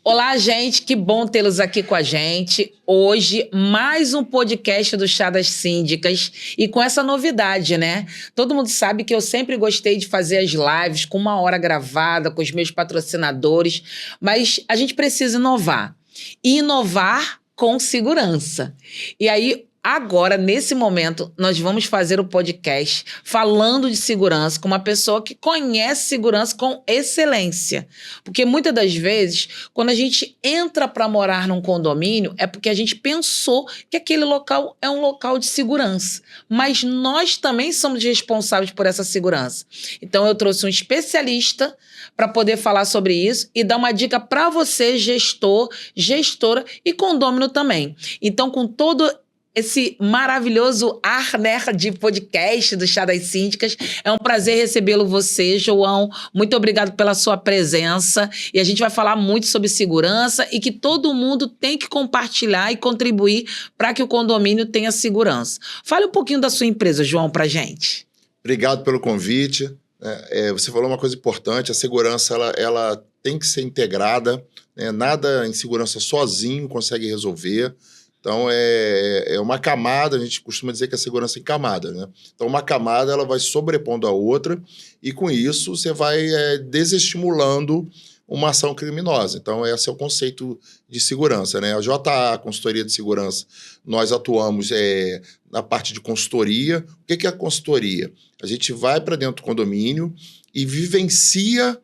Olá, gente, que bom tê-los aqui com a gente. Hoje, mais um podcast do Chá das Síndicas e com essa novidade, né? Todo mundo sabe que eu sempre gostei de fazer as lives com 1 hora gravada, com os meus patrocinadores, mas a gente precisa inovar. E inovar com segurança. E aí, agora, nesse momento, nós vamos fazer o podcast falando de segurança com uma pessoa que conhece segurança com excelência. Porque muitas das vezes, quando a gente entra para morar num condomínio, é porque a gente pensou que aquele local é um local de segurança. Mas nós também somos responsáveis por essa segurança. Então, eu trouxe um especialista para poder falar sobre isso e dar uma dica para você, gestor, gestora e condômino também. Então, com todo esse maravilhoso ar, né, de podcast do Chá das Síndicas. É um prazer recebê-lo você, João. Muito obrigado pela sua presença. E a gente vai falar muito sobre segurança e que todo mundo tem que compartilhar e contribuir para que o condomínio tenha segurança. Fale um pouquinho da sua empresa, João, para a gente. Obrigado pelo convite. Você falou uma coisa importante, a segurança ela tem que ser integrada, né? Nada em segurança sozinho consegue resolver. Então, é uma camada, a gente costuma dizer que a segurança é em camada, né? Então, uma camada ela vai sobrepondo a outra e, com isso, você vai desestimulando uma ação criminosa. Então, esse é o conceito de segurança, né? A JA, Consultoria de Segurança, nós atuamos na parte de consultoria. O que é a consultoria? A gente vai para dentro do condomínio e vivencia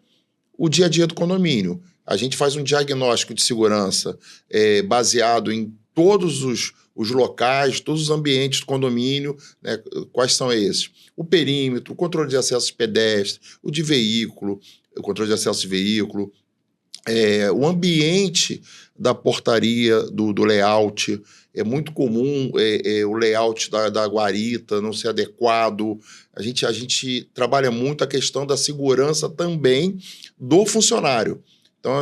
o dia a dia do condomínio. A gente faz um diagnóstico de segurança baseado em todos os locais, todos os ambientes do condomínio, né? Quais são esses? O perímetro, o controle de acesso pedestre, o de veículo, o controle de acesso de veículo, o ambiente da portaria, do layout. É muito comum o layout da guarita não ser adequado. A gente trabalha muito a questão da segurança também do funcionário. Então,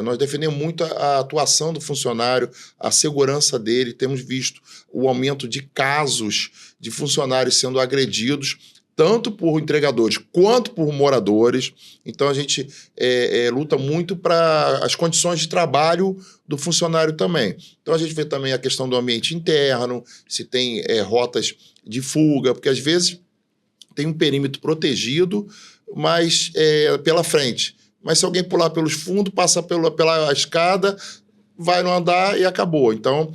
nós defendemos muito a atuação do funcionário, a segurança dele. Temos visto o aumento de casos de funcionários sendo agredidos, tanto por entregadores quanto por moradores. Então, a gente luta muito para as condições de trabalho do funcionário também. Então, a gente vê também a questão do ambiente interno, se tem rotas de fuga, porque às vezes tem um perímetro protegido, mas pela frente. Mas se alguém pular pelos fundos, passa pela escada, vai no andar e acabou. Então,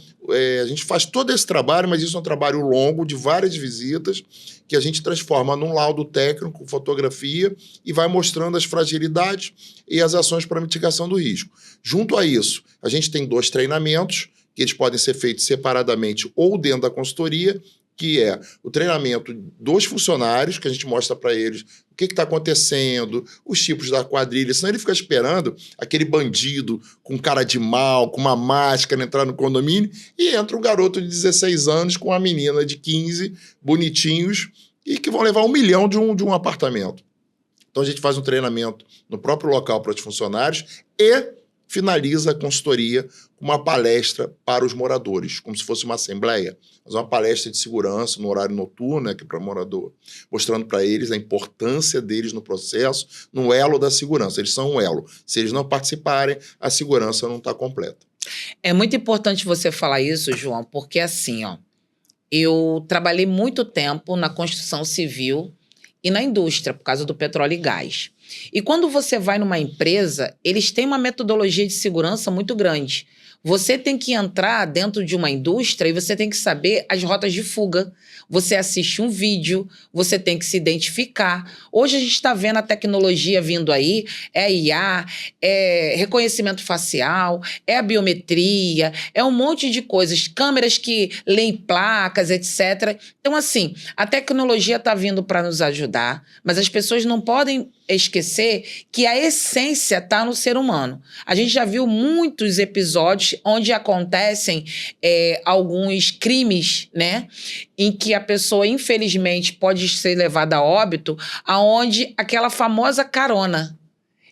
a gente faz todo esse trabalho, mas isso é um trabalho longo, de várias visitas, que a gente transforma num laudo técnico, fotografia, e vai mostrando as fragilidades e as ações para mitigação do risco. Junto a isso, a gente tem 2 treinamentos, que eles podem ser feitos separadamente ou dentro da consultoria, que é o treinamento dos funcionários, que a gente mostra para eles o que está acontecendo, os tipos da quadrilha, senão ele fica esperando aquele bandido com cara de mal, com uma máscara entrar no condomínio, e entra um garoto de 16 anos com uma menina de 15, bonitinhos, e que vão levar 1 milhão de um apartamento. Então a gente faz um treinamento no próprio local para os funcionários e finaliza a consultoria com uma palestra para os moradores, como se fosse uma assembleia, mas uma palestra de segurança no horário noturno, né, que é para o morador, mostrando para eles a importância deles no processo, no elo da segurança. Eles são um elo. Se eles não participarem, a segurança não está completa. É muito importante você falar isso, João, porque assim, eu trabalhei muito tempo na construção civil e na indústria, por causa do petróleo e gás. E quando você vai numa empresa, eles têm uma metodologia de segurança muito grande. Você tem que entrar dentro de uma indústria e você tem que saber as rotas de fuga. Você assiste um vídeo, você tem que se identificar. Hoje a gente está vendo a tecnologia vindo aí, é a IA, é reconhecimento facial, é a biometria, é um monte de coisas, câmeras que leem placas, etc. Então, assim, a tecnologia está vindo para nos ajudar, mas as pessoas não podem esquecer que a essência está no ser humano. A gente já viu muitos episódios onde acontecem alguns crimes, né, em que a pessoa, infelizmente, pode ser levada a óbito, aonde aquela famosa carona.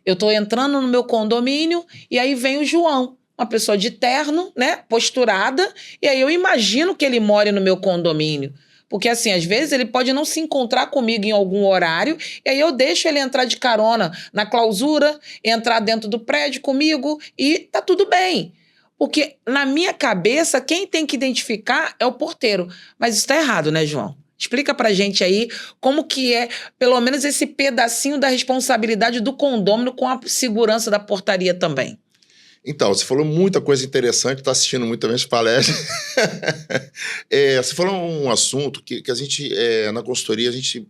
Eu estou entrando no meu condomínio e aí vem o João, uma pessoa de terno, né, posturada, e aí eu imagino que ele more no meu condomínio. Porque, assim, às vezes ele pode não se encontrar comigo em algum horário, e aí eu deixo ele entrar de carona na clausura, entrar dentro do prédio comigo e tá tudo bem. Porque, na minha cabeça, quem tem que identificar é o porteiro. Mas isso tá errado, né, João? Explica pra gente aí como que é, pelo menos, esse pedacinho da responsabilidade do condômino com a segurança da portaria também. Então, você falou muita coisa interessante, está assistindo muito também as palestras. Você falou um assunto que a gente, na consultoria, a gente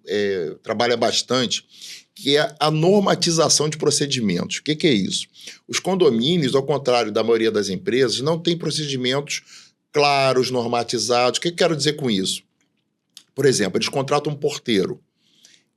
trabalha bastante, que é a normatização de procedimentos. O que é isso? Os condomínios, ao contrário da maioria das empresas, não têm procedimentos claros, normatizados. O que eu quero dizer com isso? Por exemplo, eles contratam um porteiro.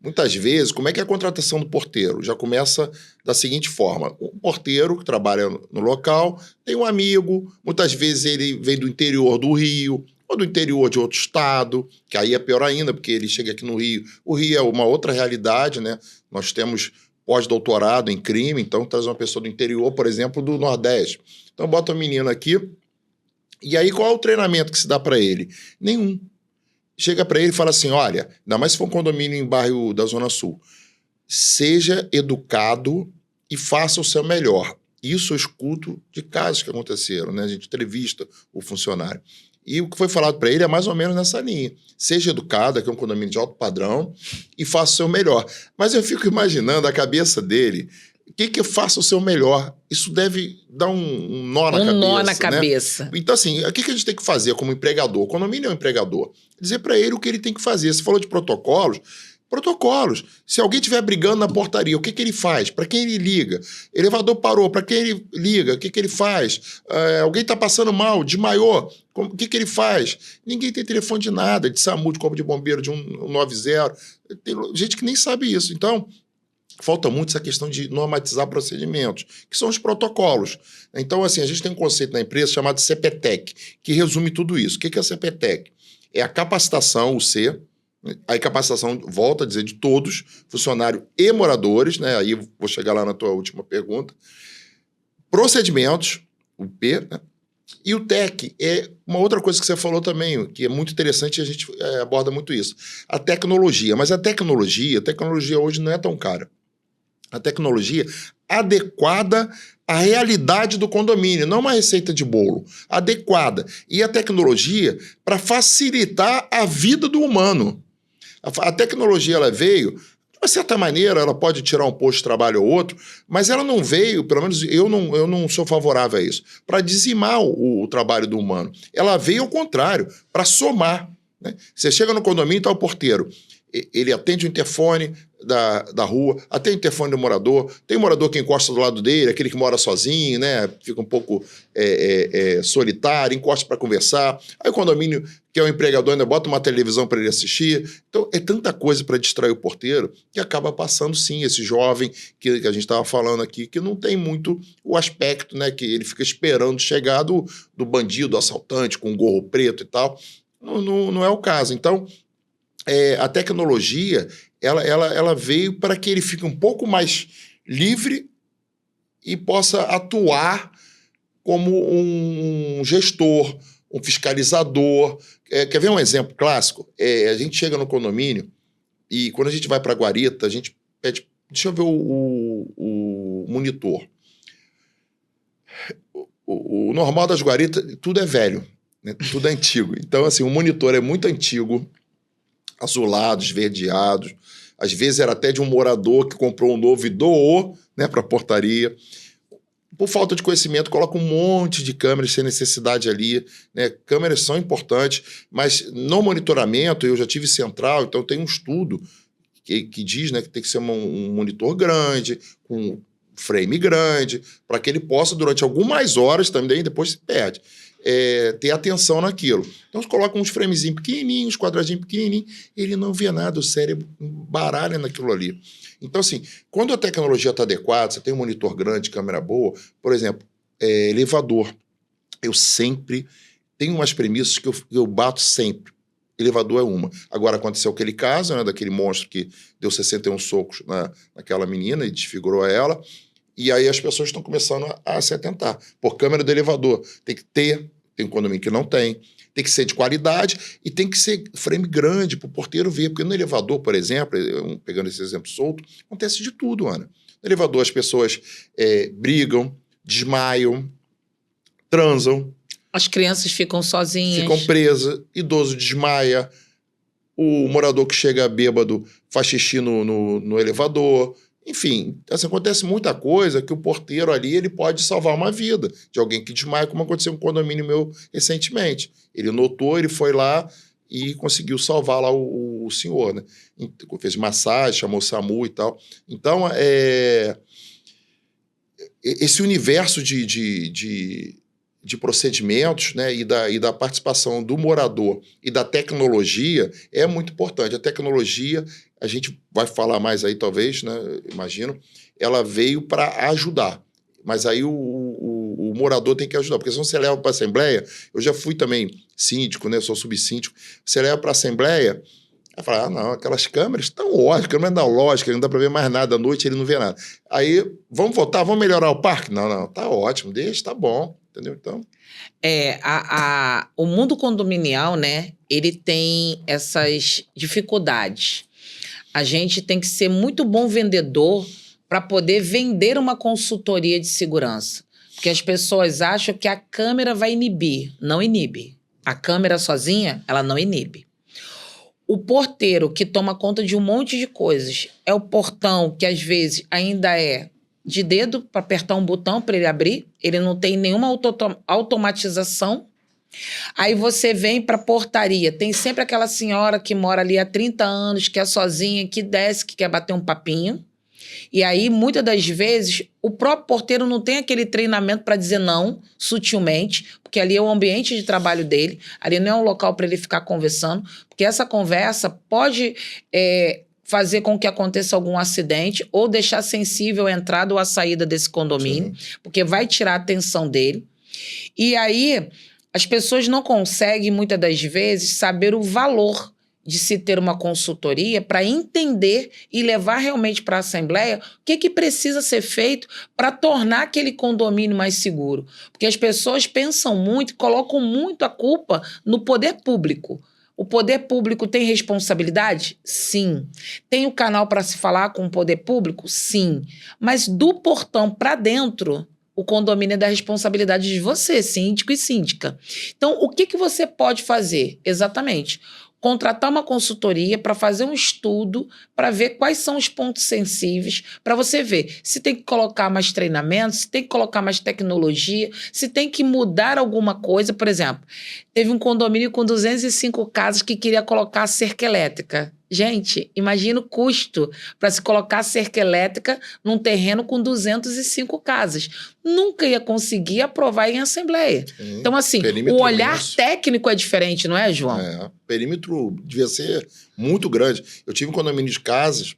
Muitas vezes, como é que é a contratação do porteiro? Já começa da seguinte forma. O porteiro que trabalha no local tem um amigo, muitas vezes ele vem do interior do Rio ou do interior de outro estado, que aí é pior ainda, porque ele chega aqui no Rio. O Rio é uma outra realidade, né? Nós temos pós-doutorado em crime, então traz uma pessoa do interior, por exemplo, do Nordeste. Então bota o menino aqui, e aí qual é o treinamento que se dá para ele? Nenhum. Chega para ele e fala assim, olha, ainda mais se for um condomínio em bairro da Zona Sul, seja educado e faça o seu melhor. Isso eu escuto de casos que aconteceram, né? A gente entrevista o funcionário. E o que foi falado para ele é mais ou menos nessa linha. Seja educado, aqui é um condomínio de alto padrão, e faça o seu melhor. Mas eu fico imaginando a cabeça dele, o que eu faço o seu melhor? Isso deve dar um nó na cabeça. Um nó na cabeça. Então, assim, o que a gente tem que fazer como empregador? O condomínio é um empregador. Dizer para ele o que ele tem que fazer. Você falou de protocolos. Protocolos. Se alguém estiver brigando na portaria, o que ele faz? Para quem ele liga? Elevador parou, para quem ele liga? O que ele faz? Alguém está passando mal, desmaiou, o que ele faz? Ninguém tem telefone de nada, de SAMU, de corpo de bombeiro, de 190. Tem gente que nem sabe isso. Então, falta muito essa questão de normatizar procedimentos, que são os protocolos. Então, assim, a gente tem um conceito na empresa chamado CPTEC, que resume tudo isso. O que é a CPTEC? É a capacitação, o C, a capacitação, volta a dizer, de todos, funcionário e moradores, né? Aí vou chegar lá na tua última pergunta. Procedimentos, o P, né? E o TEC é uma outra coisa que você falou também, que é muito interessante e a gente aborda muito isso. A tecnologia. Mas a tecnologia hoje não é tão cara. A tecnologia adequada à realidade do condomínio, não uma receita de bolo, adequada. E a tecnologia para facilitar a vida do humano. A tecnologia ela veio, de uma certa maneira, ela pode tirar um posto de trabalho ou outro, mas ela não veio, pelo menos eu não sou favorável a isso, para dizimar o trabalho do humano. Ela veio ao contrário, para somar. Né? Você chega no condomínio e está o porteiro. Ele atende o interfone da rua, atende o interfone do morador, tem um morador que encosta do lado dele, aquele que mora sozinho, né? Fica um pouco solitário, encosta para conversar. Aí o condomínio, que é o empregador, ainda bota uma televisão para ele assistir. Então, é tanta coisa para distrair o porteiro que acaba passando, sim, esse jovem que a gente estava falando aqui, que não tem muito o aspecto, né? Que ele fica esperando chegar do bandido, do assaltante, com um gorro preto e tal. Não é o caso. Então, a tecnologia ela veio para que ele fique um pouco mais livre e possa atuar como um gestor, um fiscalizador. Quer ver um exemplo clássico? A gente chega no condomínio e quando a gente vai para a guarita, a gente pede, deixa eu ver o monitor. O normal das guaritas, tudo é velho, né? Tudo é antigo. Então, assim, o monitor é muito antigo, azulados, esverdeados. Às vezes era até de um morador que comprou um novo e doou, né, para a portaria. Por falta de conhecimento, coloca um monte de câmeras sem necessidade ali. Né? Câmeras são importantes, mas no monitoramento, eu já tive central, então tem um estudo que diz, né, que tem que ser um monitor grande, com frame grande, para que ele possa, durante algumas horas também, depois se perde. Ter atenção naquilo. Então, você coloca uns framezinhos pequenininhos, quadradinhos pequenininhos, ele não vê nada, o cérebro baralha naquilo ali. Então, assim, quando a tecnologia está adequada, você tem um monitor grande, câmera boa, por exemplo, elevador. Eu sempre tenho umas premissas que eu bato sempre. Elevador é uma. Agora, aconteceu aquele caso, né, daquele monstro que deu 61 socos naquela menina e desfigurou ela. E aí as pessoas estão começando a se atentar. Por câmera do elevador, tem que ter tem condomínio que não tem. Tem que ser de qualidade e tem que ser frame grande para o porteiro ver. Porque no elevador, por exemplo, pegando esse exemplo solto, acontece de tudo, Ana. No elevador as pessoas brigam, desmaiam, transam. As crianças ficam sozinhas. Ficam presas, idoso desmaia, o morador que chega bêbado faz xixi no elevador. Enfim, assim, acontece muita coisa que o porteiro ali ele pode salvar uma vida de alguém que desmaia, como aconteceu em um condomínio meu recentemente. Ele notou, ele foi lá e conseguiu salvar lá o senhor, né? Fez massagem, chamou o SAMU e tal. Então, esse universo de procedimentos, né, e da participação do morador e da tecnologia é muito importante. A tecnologia, a gente vai falar mais aí talvez, né, imagino, ela veio para ajudar, mas aí o morador tem que ajudar, porque se você leva para a Assembleia, eu já fui também síndico, né, eu sou subsíndico, você leva para a Assembleia, aí fala, não, aquelas câmeras estão ótimas, câmera não dá lógica, não dá para ver mais nada, à noite ele não vê nada. Aí, vamos votar, vamos melhorar o parque? Não, tá ótimo, deixa, tá bom. Entendeu? Então... o mundo condominial, né, ele tem essas dificuldades. A gente tem que ser muito bom vendedor para poder vender uma consultoria de segurança. Porque as pessoas acham que a câmera vai inibir. Não inibe. A câmera sozinha, ela não inibe. O porteiro que toma conta de um monte de coisas é o portão que às vezes ainda é de dedo para apertar um botão para ele abrir, ele não tem nenhuma automatização. Aí você vem para a portaria, tem sempre aquela senhora que mora ali há 30 anos, que é sozinha, que desce, que quer bater um papinho. E aí, muitas das vezes, o próprio porteiro não tem aquele treinamento para dizer não, sutilmente, porque ali é o ambiente de trabalho dele, ali não é um local para ele ficar conversando, porque essa conversa pode... fazer com que aconteça algum acidente ou deixar sensível a entrada ou a saída desse condomínio, sim, porque vai tirar a atenção dele. E aí, as pessoas não conseguem, muitas das vezes, saber o valor de se ter uma consultoria para entender e levar realmente para a Assembleia o que precisa ser feito para tornar aquele condomínio mais seguro. Porque as pessoas pensam muito e colocam muito a culpa no poder público. O poder público tem responsabilidade? Sim. Tem o canal para se falar com o poder público? Sim. Mas do portão para dentro, o condomínio é da responsabilidade de você, síndico e síndica. Então, o que você pode fazer? Exatamente. Contratar uma consultoria para fazer um estudo, para ver quais são os pontos sensíveis, para você ver se tem que colocar mais treinamento, se tem que colocar mais tecnologia, se tem que mudar alguma coisa. Por exemplo, teve um condomínio com 205 casas que queria colocar cerca elétrica. Gente, imagina o custo para se colocar cerca elétrica num terreno com 205 casas. Nunca ia conseguir aprovar em assembleia. Sim, então, assim, o olhar técnico é diferente, não é, João? O perímetro devia ser muito grande. Eu tive um condomínio de casas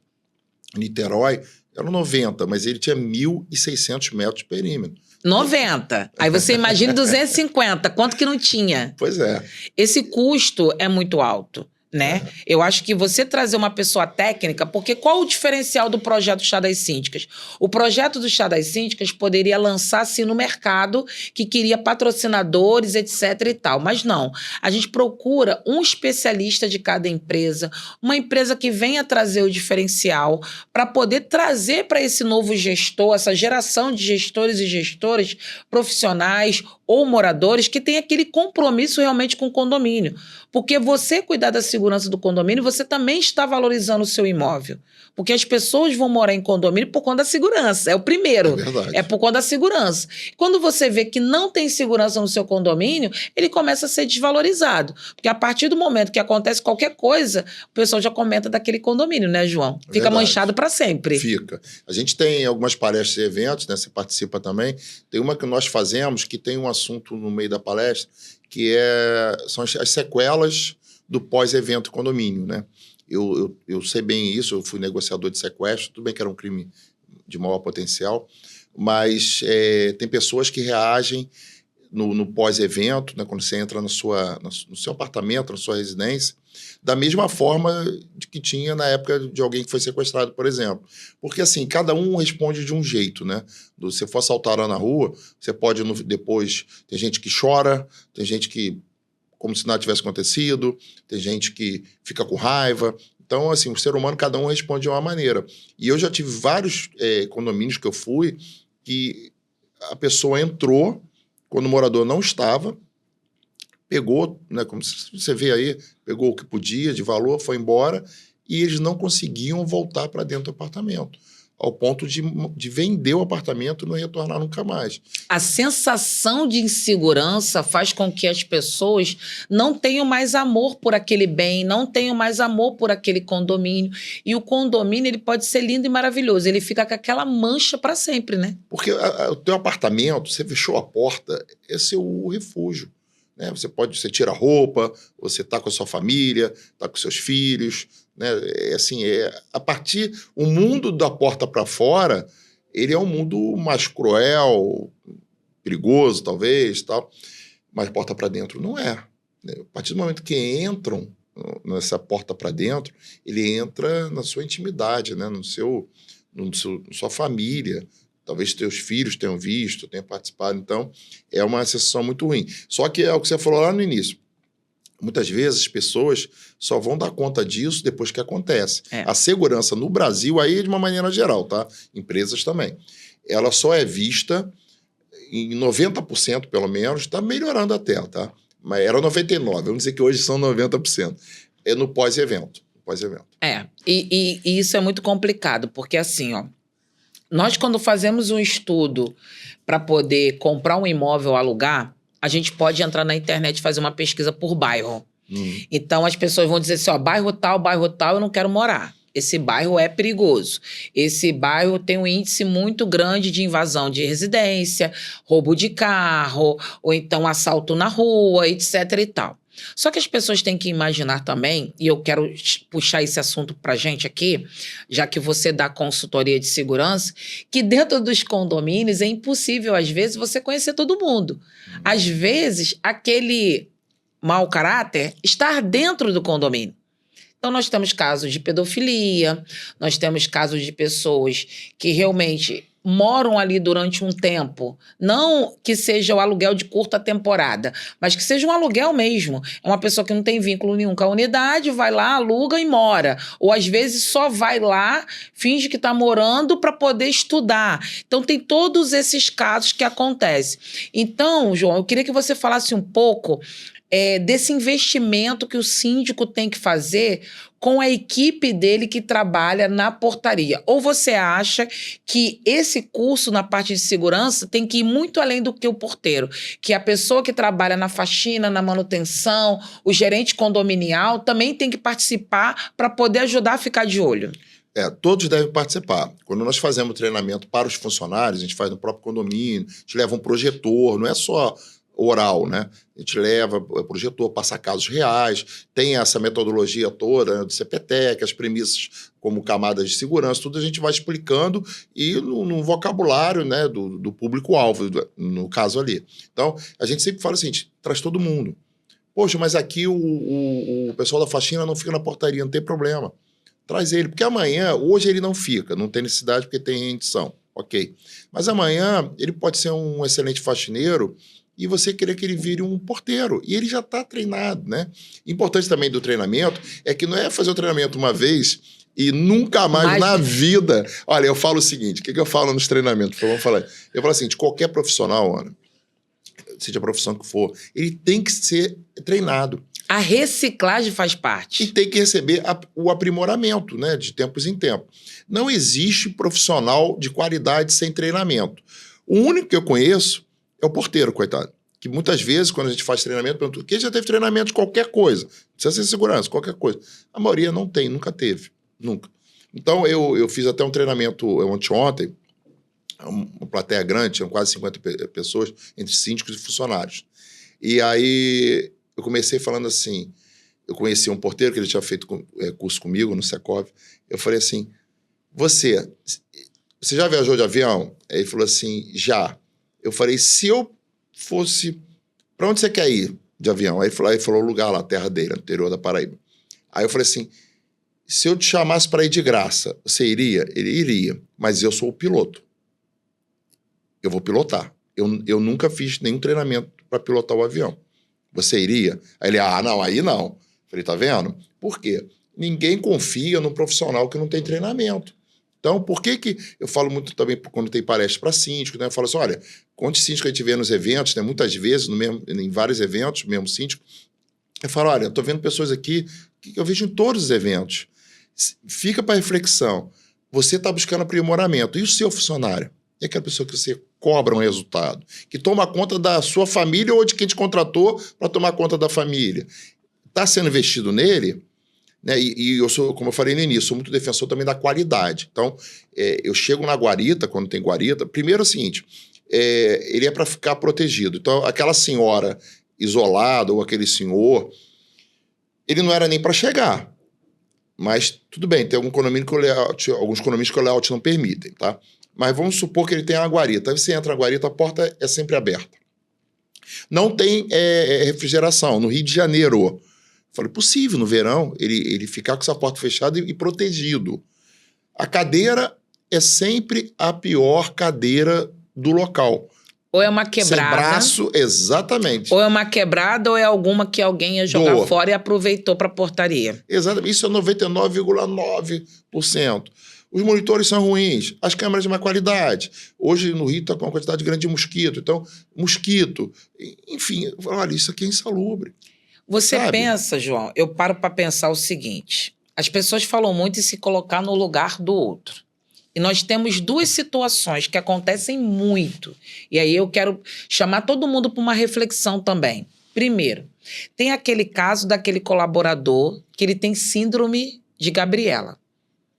em Niterói, eram 90, mas ele tinha 1.600 metros de perímetro. 90. Aí você imagina 250. Quanto que não tinha? Pois é. Esse custo é muito alto, né? Eu acho que você trazer uma pessoa técnica, porque qual o diferencial do projeto Chá das Síndicas? O projeto do Chá das Síndicas poderia lançar-se no mercado que queria patrocinadores, etc e tal, mas não. A gente procura um especialista de cada empresa, uma empresa que venha trazer o diferencial para poder trazer para esse novo gestor, essa geração de gestores e gestoras profissionais ou moradores que tem aquele compromisso realmente com o condomínio. Porque você cuidar da segurança do condomínio, você também está valorizando o seu imóvel. Porque as pessoas vão morar em condomínio por conta da segurança. É o primeiro. É verdade. É por conta da segurança. Quando você vê que não tem segurança no seu condomínio, ele começa a ser desvalorizado. Porque a partir do momento que acontece qualquer coisa, o pessoal já comenta daquele condomínio, né, João? Fica verdade. Manchado para sempre. Fica. A gente tem algumas palestras e eventos, né? Você participa também. Tem uma que nós fazemos que tem um assunto no meio da palestra que são as sequelas do pós-evento condomínio, né? Eu sei bem isso, eu fui negociador de sequestro, tudo bem que era um crime de maior potencial, mas tem pessoas que reagem no pós-evento, né, quando você entra no seu apartamento, na sua residência, da mesma forma que tinha na época de alguém que foi sequestrado, por exemplo. Porque, assim, cada um responde de um jeito, né? Se você for assaltado na rua, você pode depois... Tem gente que chora, tem gente que... como se nada tivesse acontecido, tem gente que fica com raiva. Então, assim, o ser humano, cada um responde de uma maneira. E eu já tive vários condomínios que eu fui que a pessoa entrou quando o morador não estava, pegou, né, como você vê aí, pegou o que podia de valor, foi embora, e eles não conseguiam voltar para dentro do apartamento, ao ponto de vender o apartamento e não retornar nunca mais. A sensação de insegurança faz com que as pessoas não tenham mais amor por aquele bem, não tenham mais amor por aquele condomínio. E o condomínio, ele pode ser lindo e maravilhoso, ele fica com aquela mancha para sempre, né? Porque o teu apartamento, você fechou a porta, é seu refúgio. Né? Você tira a roupa, você está com a sua família, está com seus filhos, né? O mundo da porta para fora, ele é um mundo mais cruel, perigoso, talvez, tal, mas porta para dentro não é. Né? A partir do momento que entram nessa porta para dentro, ele entra na sua intimidade, né? na sua família. Talvez teus filhos tenham visto, tenham participado. Então, é uma sensação muito ruim. Só que é o que você falou lá no início. Muitas vezes as pessoas só vão dar conta disso depois que acontece. A segurança no Brasil, aí de uma maneira geral, tá? Empresas também. Ela só é vista em 90%, pelo menos, está melhorando até, tá? Mas era 99%, vamos dizer que hoje são 90%. É no pós-evento. E isso é muito complicado, porque assim, ó, nós, quando fazemos um estudo para poder comprar um imóvel ou alugar, a gente pode entrar na internet e fazer uma pesquisa por bairro. Então, as pessoas vão dizer assim, ó, bairro tal, eu não quero morar. Esse bairro é perigoso. Esse bairro tem um índice muito grande de invasão de residência, roubo de carro, ou então assalto na rua, etc. e tal. Só que as pessoas têm que imaginar também, e eu quero puxar esse assunto para a gente aqui, já que você dá consultoria de segurança, que dentro dos condomínios é impossível, às vezes, você conhecer todo mundo. Às vezes, aquele mau caráter está dentro do condomínio. Então, nós temos casos de pedofilia, nós temos casos de pessoas que realmente moram ali durante um tempo, não que seja o aluguel de curta temporada, mas que seja um aluguel mesmo. É uma pessoa que não tem vínculo nenhum com a unidade, vai lá, aluga e mora. Ou às vezes só vai lá, finge que está morando para poder estudar. Então tem todos esses casos que acontecem. Então, João, eu queria que você falasse um pouco desse investimento que o síndico tem que fazer com a equipe dele que trabalha na portaria. Ou você acha que esse curso na parte de segurança tem que ir muito além do que o porteiro, que a pessoa que trabalha na faxina, na manutenção, o gerente condominial também tem que participar para poder ajudar a ficar de olho? Todos devem participar. Quando nós fazemos treinamento para os funcionários, a gente faz no próprio condomínio, a gente leva um projetor, não é só oral, né? A gente leva o projetor, passa casos reais, tem essa metodologia toda, né, do CPTEC, as premissas como camadas de segurança, tudo a gente vai explicando e no vocabulário, né, do público-alvo, no caso ali. Então, a gente sempre fala assim, a gente traz todo mundo. Poxa, mas aqui o pessoal da faxina não fica na portaria, não tem problema. Traz ele, porque hoje ele não fica, não tem necessidade porque tem rendição, ok. Mas amanhã ele pode ser um excelente faxineiro e você querer que ele vire um porteiro. E ele já está treinado, né? Importante também do treinamento é que não é fazer o treinamento uma vez e nunca mais na vida... Olha, eu falo o seguinte, o que eu falo nos treinamentos? Eu falo assim, de qualquer profissional, Ana, seja a profissão que for, ele tem que ser treinado. A reciclagem faz parte. E tem que receber o aprimoramento, né, de tempos em tempos. Não existe profissional de qualidade sem treinamento. O único que eu conheço é o porteiro, coitado. Que muitas vezes, quando a gente faz treinamento, pergunta, quem já teve treinamento de qualquer coisa? Não precisa ser segurança, qualquer coisa. A maioria não tem, nunca teve. Nunca. Então, eu fiz até um treinamento anteontem, uma plateia grande, tinham quase 50 pessoas, entre síndicos e funcionários. E aí, eu comecei falando assim, eu conheci um porteiro, que ele tinha feito curso comigo no Secov. Eu falei assim, você já viajou de avião? Aí ele falou assim, já. Eu falei, se eu fosse... Para onde você quer ir de avião? Aí ele falou o lugar lá, a terra dele, no interior da Paraíba. Aí eu falei assim, se eu te chamasse para ir de graça, você iria? Ele iria, mas eu sou o piloto. Eu vou pilotar. Eu nunca fiz nenhum treinamento para pilotar o avião. Você iria? Aí ele, não, aí não. Falei, tá vendo? Por quê? Ninguém confia num profissional que não tem treinamento. Então, por que eu falo muito também quando tem palestra para síndico, né? Eu falo assim, olha, quantos síndicos a gente vê nos eventos, né? Muitas vezes, em vários eventos, mesmo síndico, eu falo, olha, eu tô vendo pessoas aqui que eu vejo em todos os eventos. Fica para reflexão. Você está buscando aprimoramento. E o seu funcionário? E aquela pessoa que você cobra um resultado? Que toma conta da sua família ou de quem te contratou para tomar conta da família? Está sendo investido nele? Né? E eu sou, como eu falei no início, sou muito defensor também da qualidade. Então, eu chego na guarita, quando tem guarita, primeiro é o seguinte, ele é para ficar protegido. Então, aquela senhora isolada ou aquele senhor, ele não era nem para chegar. Mas, tudo bem, tem alguns condomínios que o layout não permitem, tá? Mas vamos supor que ele tenha uma guarita. Aí você entra na guarita, a porta é sempre aberta. Não tem refrigeração. No Rio de Janeiro, falei, possível, no verão, ele ficar com essa porta fechada e protegido. A cadeira é sempre a pior cadeira do local. Ou é uma quebrada. Sem braço, exatamente. Ou é uma quebrada ou é alguma que alguém ia jogar fora e aproveitou para a portaria. Exatamente. Isso é 99,9%. Os monitores são ruins, as câmeras de má qualidade. Hoje no Rio está com uma quantidade grande de mosquito. Então, mosquito, enfim, olha, isso aqui é insalubre. Você pensa, João, eu paro para pensar o seguinte, as pessoas falam muito em se colocar no lugar do outro. E nós temos duas situações que acontecem muito. E aí eu quero chamar todo mundo para uma reflexão também. Primeiro, tem aquele caso daquele colaborador que ele tem síndrome de Gabriela.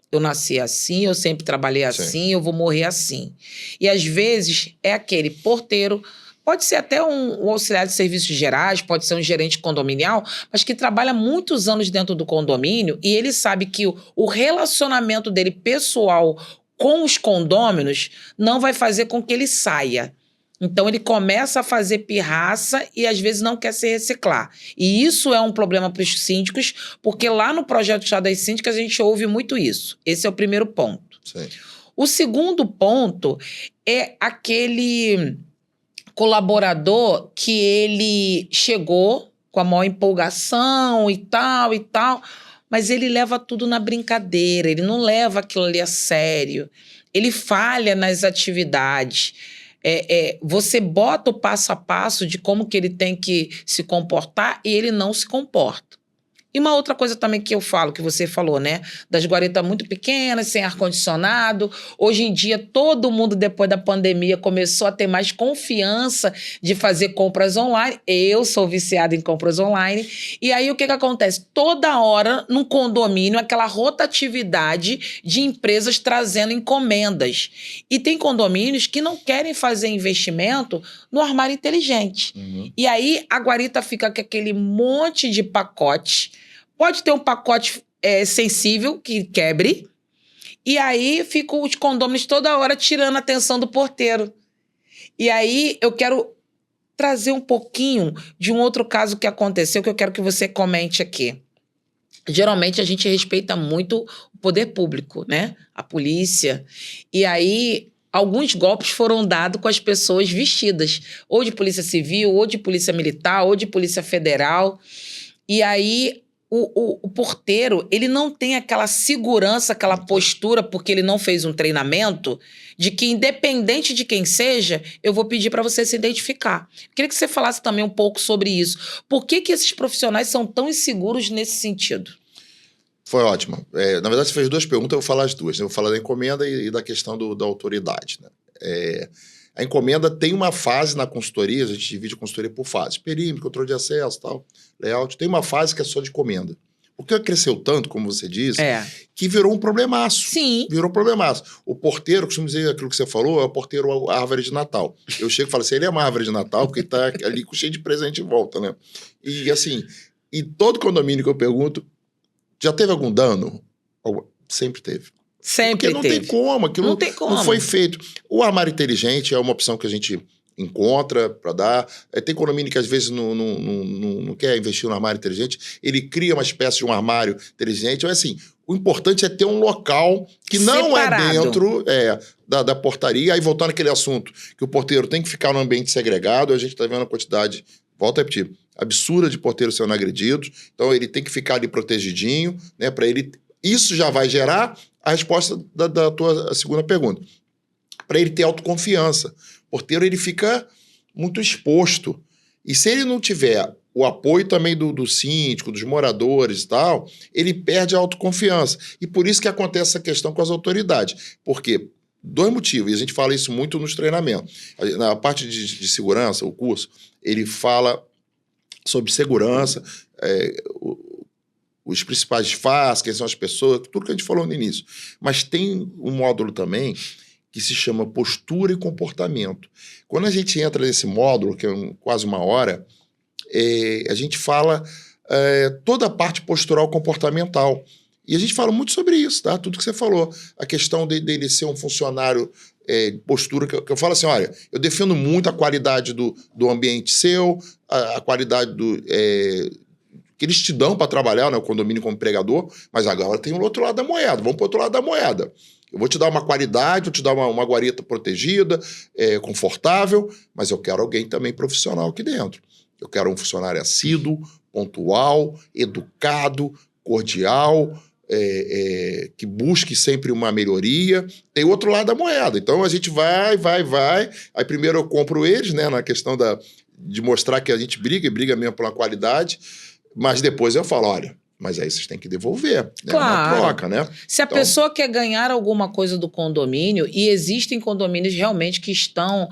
Eu nasci assim, eu sempre trabalhei assim, eu vou morrer assim. E às vezes é aquele porteiro, pode ser até um auxiliar de serviços gerais, pode ser um gerente condominial, mas que trabalha muitos anos dentro do condomínio e ele sabe que o relacionamento dele pessoal com os condôminos não vai fazer com que ele saia. Então, ele começa a fazer pirraça e, às vezes, não quer se reciclar. E isso é um problema para os síndicos, porque lá no projeto Chá das Síndicas a gente ouve muito isso. Esse é o primeiro ponto. Sim. O segundo ponto é aquele colaborador que ele chegou com a maior empolgação e tal, mas ele leva tudo na brincadeira, ele não leva aquilo ali a sério. Ele falha nas atividades. Você bota o passo a passo de como que ele tem que se comportar e ele não se comporta. E uma outra coisa também que eu falo, que você falou, né? Das guaritas muito pequenas, sem ar-condicionado. Hoje em dia, todo mundo, depois da pandemia, começou a ter mais confiança de fazer compras online. Eu sou viciada em compras online. E aí, o que acontece? Toda hora, num condomínio, aquela rotatividade de empresas trazendo encomendas. E tem condomínios que não querem fazer investimento no armário inteligente. Uhum. E aí, a guarita fica com aquele monte de pacote. Pode ter um pacote sensível que quebre, e aí ficam os condôminos toda hora tirando a atenção do porteiro. E aí eu quero trazer um pouquinho de um outro caso que aconteceu, que eu quero que você comente aqui. Geralmente a gente respeita muito o poder público, né? A polícia. E aí alguns golpes foram dados com as pessoas vestidas, ou de polícia civil, ou de polícia militar, ou de polícia federal. E aí o porteiro, ele não tem aquela segurança, aquela postura, porque ele não fez um treinamento, de que independente de quem seja, eu vou pedir para você se identificar. Queria que você falasse também um pouco sobre isso. Por que esses profissionais são tão inseguros nesse sentido? Foi ótimo. Na verdade, você fez duas perguntas, eu vou falar as duas. Né? Eu vou falar da encomenda e da questão da autoridade. Né? A encomenda tem uma fase na consultoria, a gente divide a consultoria por fases. Perímetro, controle de acesso, tal, layout. Tem uma fase que é só de encomenda. Porque cresceu tanto, como você disse, que virou um problemaço. Sim. Virou um problemaço. O porteiro, costumo dizer aquilo que você falou, é o porteiro árvore de Natal. Eu chego e falo assim, ele é uma árvore de Natal, porque está ali cheio de presente em volta, né? E assim, e todo condomínio que eu pergunto, já teve algum dano? Sempre teve. Sempre Porque não tem como, aquilo não tem como. Não foi feito. O armário inteligente é uma opção que a gente encontra para dar. Tem condomínio que às vezes não quer investir no armário inteligente, ele cria uma espécie de um armário inteligente. Então, assim, o importante é ter um local que não Separado. é dentro da portaria. Aí, voltando àquele assunto, que o porteiro tem que ficar no ambiente segregado, a gente está vendo a quantidade, volto a repetir, absurda de porteiros sendo agredidos. Então, ele tem que ficar ali protegidinho, né, para ele... Isso já vai gerar a resposta da tua segunda pergunta. Para ele ter autoconfiança. O porteiro, ele fica muito exposto. E se ele não tiver o apoio também do síndico, dos moradores e tal, ele perde a autoconfiança. E por isso que acontece essa questão com as autoridades. Por quê? 2 motivos, e a gente fala isso muito nos treinamentos. Na parte de segurança, o curso, ele fala sobre segurança, os principais fatos, quem são as pessoas, tudo que a gente falou no início. Mas tem um módulo também que se chama postura e comportamento. Quando a gente entra nesse módulo, que é quase 1 hora, a gente fala toda a parte postural comportamental. E a gente fala muito sobre isso, tá? Tudo que você falou. A questão dele ser um funcionário postura, que eu falo assim, olha, eu defendo muito a qualidade do ambiente seu, a qualidade que eles te dão para trabalhar, né, o condomínio como empregador, mas agora tem o outro lado da moeda. Vamos para o outro lado da moeda. Eu vou te dar uma qualidade, vou te dar uma guarita protegida, confortável, mas eu quero alguém também profissional aqui dentro. Eu quero um funcionário assíduo, pontual, educado, cordial, que busque sempre uma melhoria. Tem outro lado da moeda. Então a gente vai. Aí primeiro eu compro eles, né, na questão de mostrar que a gente briga, e briga mesmo pela qualidade, mas depois eu falo, olha, mas aí vocês têm que devolver, né? Claro. Uma troca, né? Se a pessoa quer ganhar alguma coisa do condomínio, e existem condomínios realmente que estão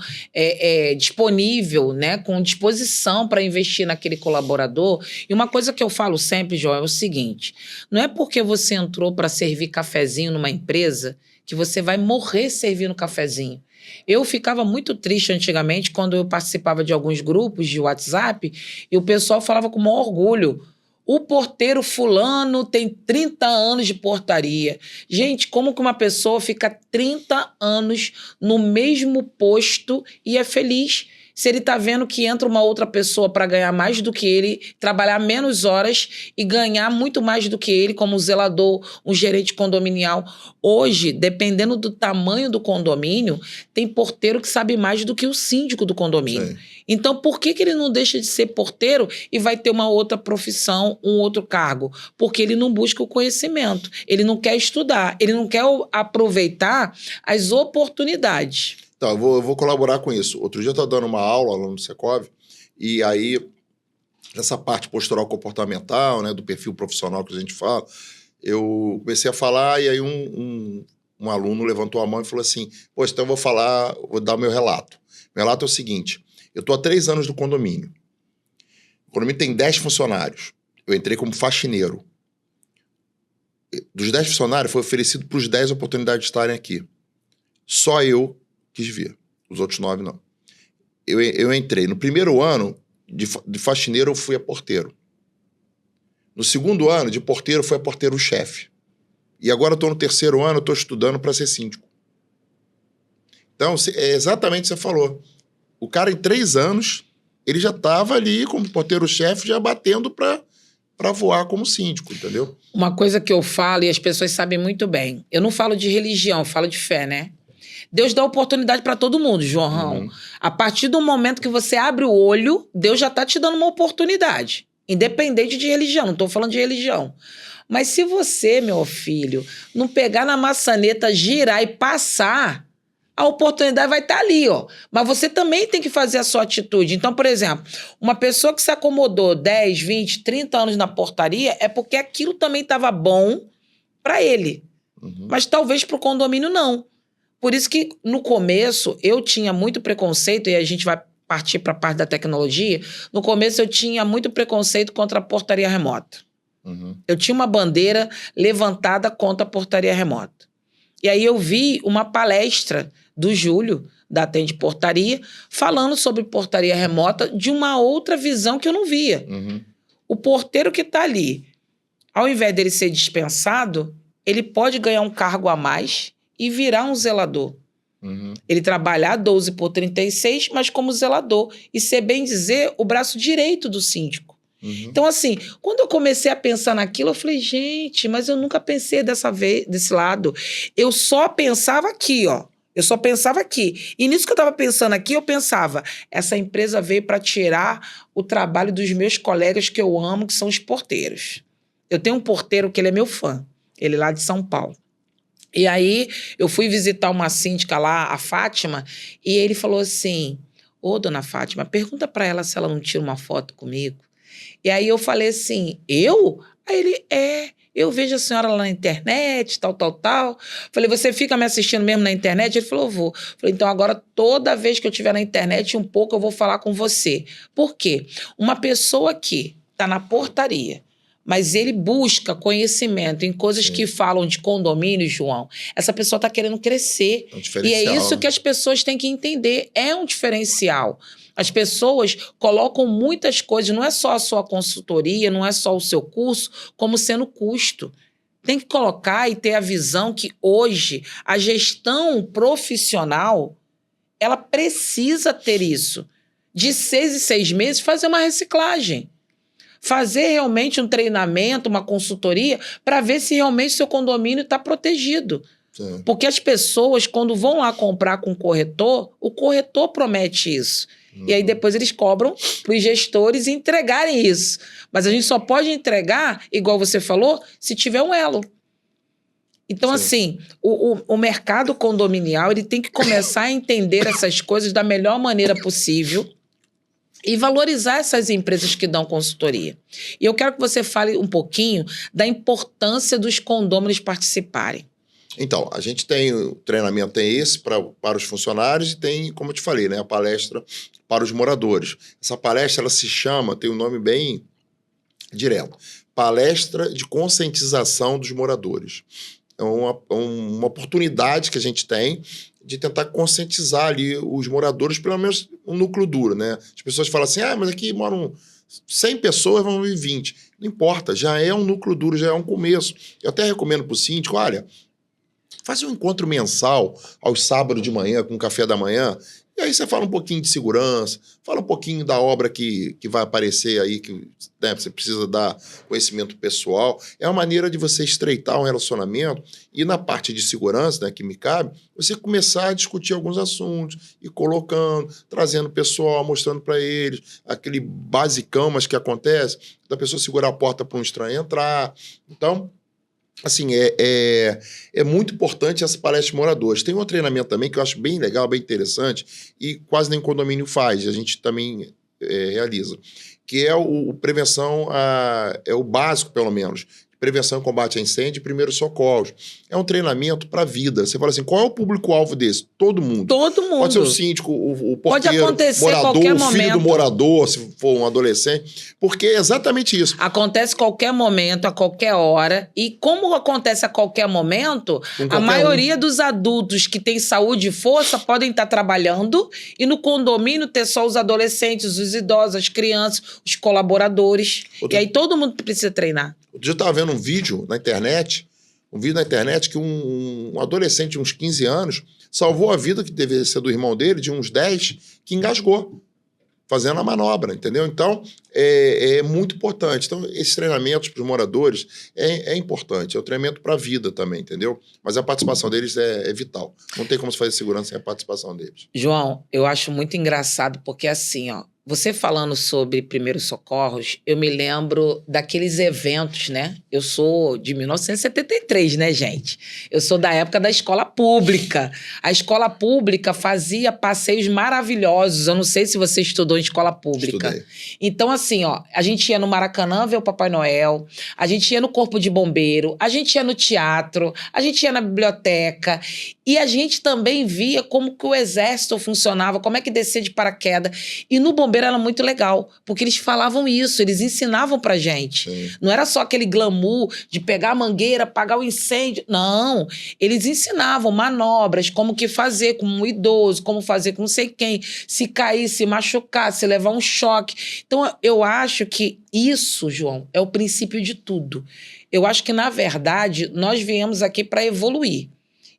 disponível, né, com disposição para investir naquele colaborador. E uma coisa que eu falo sempre, João, é o seguinte: não é porque você entrou para servir cafezinho numa empresa que você vai morrer servindo cafezinho. Eu ficava muito triste antigamente quando eu participava de alguns grupos de WhatsApp e o pessoal falava com o maior orgulho: o porteiro fulano tem 30 anos de portaria. Gente, como que uma pessoa fica 30 anos no mesmo posto e é feliz? Se ele está vendo que entra uma outra pessoa para ganhar mais do que ele, trabalhar menos horas e ganhar muito mais do que ele, como um zelador, um gerente condominial. Hoje, dependendo do tamanho do condomínio, tem porteiro que sabe mais do que o síndico do condomínio. Sim. Então, por que ele não deixa de ser porteiro e vai ter uma outra profissão, um outro cargo? Porque ele não busca o conhecimento, ele não quer estudar, ele não quer aproveitar as oportunidades. Então, eu vou colaborar com isso. Outro dia eu estava dando uma aula lá no Secov, e aí, nessa parte postural comportamental, né, do perfil profissional que a gente fala, eu comecei a falar, e aí um aluno levantou a mão e falou assim: poxa, então eu vou dar o meu relato. Meu relato é o seguinte: eu estou há 3 anos no condomínio. O condomínio tem 10 funcionários. Eu entrei como faxineiro. Dos 10 funcionários, foi oferecido para os 10 oportunidades de estarem aqui. Só eu quis vir. Os outros 9 não. Eu entrei. No primeiro ano, de faxineiro, eu fui a porteiro. No segundo ano, de porteiro, fui a porteiro-chefe. E agora eu estou no 3º ano, eu estou estudando para ser síndico. Então, é exatamente o que você falou. O cara, em 3 anos, ele já estava ali como porteiro-chefe, já batendo para voar como síndico, entendeu? Uma coisa que eu falo, e as pessoas sabem muito bem, eu não falo de religião, eu falo de fé, né? Deus dá oportunidade para todo mundo, João. Uhum. A partir do momento que você abre o olho, Deus já está te dando uma oportunidade. Independente de religião, não estou falando de religião. Mas se você, meu filho, não pegar na maçaneta, girar e passar, a oportunidade vai estar ali, ó. Mas você também tem que fazer a sua atitude. Então, por exemplo, uma pessoa que se acomodou 10, 20, 30 anos na portaria é porque aquilo também estava bom para ele. Uhum. Mas talvez para o condomínio não. Por isso que, no começo, eu tinha muito preconceito, e a gente vai partir para a parte da tecnologia. No começo, eu tinha muito preconceito contra a portaria remota. Uhum. Eu tinha uma bandeira levantada contra a portaria remota. E aí eu vi uma palestra do Júlio, da Atende Portaria, falando sobre portaria remota de uma outra visão que eu não via. Uhum. O porteiro que está ali, ao invés dele ser dispensado, ele pode ganhar um cargo a mais e virar um zelador. Ele trabalhar 12 por 36, mas como zelador. E ser, bem dizer, o braço direito do síndico. Então, assim, quando eu comecei a pensar naquilo, eu falei, gente, mas eu nunca pensei desse lado. Eu só pensava aqui, ó. Eu só pensava aqui. E nisso que eu estava pensando aqui, eu pensava, essa empresa veio para tirar o trabalho dos meus colegas que eu amo, que são os porteiros. Eu tenho um porteiro que ele é meu fã. Ele é lá de São Paulo. E aí, eu fui visitar uma síndica lá, a Fátima, e ele falou assim, ô, dona Fátima, pergunta para ela se ela não tira uma foto comigo. E aí eu falei assim, eu? Aí ele, eu vejo a senhora lá na internet, tal. Falei, você fica me assistindo mesmo na internet? Ele falou, vou. Falei, então agora toda vez que eu estiver na internet, um pouco eu vou falar com você. Por quê? Uma pessoa que está na portaria, mas ele busca conhecimento em coisas que falam de condomínio, João, essa pessoa está querendo crescer. E é isso que as pessoas têm que entender, é um diferencial. As pessoas colocam muitas coisas, não é só a sua consultoria, não é só o seu curso, como sendo custo. Tem que colocar e ter a visão que hoje a gestão profissional, ela precisa ter isso. De 6 em 6 meses, fazer uma reciclagem. Fazer realmente um treinamento, uma consultoria, para ver se realmente seu condomínio está protegido. Sim. Porque as pessoas, quando vão lá comprar com o corretor promete isso. E aí depois eles cobram para os gestores entregarem isso. Mas a gente só pode entregar, igual você falou, se tiver um elo. Então, assim, o mercado condominial ele tem que começar a entender essas coisas da melhor maneira possível e valorizar essas empresas que dão consultoria. E eu quero que você fale um pouquinho da importância dos condôminos participarem. Então, a gente tem o treinamento, tem esse para os funcionários e tem, como eu te falei, né, a palestra para os moradores. Essa palestra, ela se chama, tem um nome bem direto, Palestra de Conscientização dos Moradores. É uma oportunidade que a gente tem de tentar conscientizar ali os moradores, pelo menos um núcleo duro, né? As pessoas falam assim, mas aqui moram 100 pessoas, vão vir 20. Não importa, já é um núcleo duro, já é um começo. Eu até recomendo para o síndico, olha, faz um encontro mensal aos sábados de manhã, com café da manhã, e aí você fala um pouquinho de segurança, fala um pouquinho da obra que vai aparecer aí, que né, você precisa dar conhecimento pessoal. É uma maneira de você estreitar um relacionamento e na parte de segurança, né, que me cabe, você começar a discutir alguns assuntos, e colocando, trazendo o pessoal, mostrando para eles, aquele basicão, mas que acontece, da pessoa segurar a porta para um estranho entrar. Então, assim, é muito importante essa palestra de moradores. Tem um treinamento também que eu acho bem legal, bem interessante, e quase nenhum condomínio faz, a gente também realiza, que é o prevenção, é o básico, pelo menos, prevenção e combate a incêndio e primeiros socorros. É um treinamento para a vida. Você fala assim, qual é o público-alvo desse? Todo mundo. Todo mundo. Pode ser o síndico, o porteiro, pode acontecer morador, qualquer o filho momento. do morador, se for um adolescente. Porque é exatamente isso. Acontece qualquer momento, a qualquer hora. E como acontece a qualquer momento, a maioria dos adultos que têm saúde e força podem estar trabalhando e no condomínio ter só os adolescentes, os idosos, as crianças, os colaboradores. E aí todo mundo precisa treinar. Outro dia eu estava vendo um vídeo na internet que um adolescente de uns 15 anos salvou a vida, que deveria ser do irmão dele, de uns 10, que engasgou, fazendo a manobra, entendeu? Então, é muito importante. Então, esses treinamentos para os moradores é importante. É um treinamento para a vida também, entendeu? Mas a participação deles é vital. Não tem como se fazer segurança sem a participação deles. João, eu acho muito engraçado, porque assim, ó, você falando sobre primeiros socorros, eu me lembro daqueles eventos, né? Eu sou de 1973, né, gente? Eu sou da época da escola pública. A escola pública fazia passeios maravilhosos. Eu não sei se você estudou em escola pública. Estudei. Então, assim, ó, a gente ia no Maracanã ver o Papai Noel, a gente ia no Corpo de Bombeiro, a gente ia no teatro, a gente ia na biblioteca e a gente também via como que o exército funcionava, como é que descia de paraquedas. E no bombeiro era muito legal, porque eles falavam isso, eles ensinavam pra gente. Sim. Não era só aquele glamour de pegar a mangueira, apagar o incêndio. Não, eles ensinavam manobras, como que fazer com um idoso, como fazer com não sei quem, se cair, se machucar, se levar um choque. Então, eu acho que isso, João, é o princípio de tudo. Eu acho que, na verdade, nós viemos aqui para evoluir.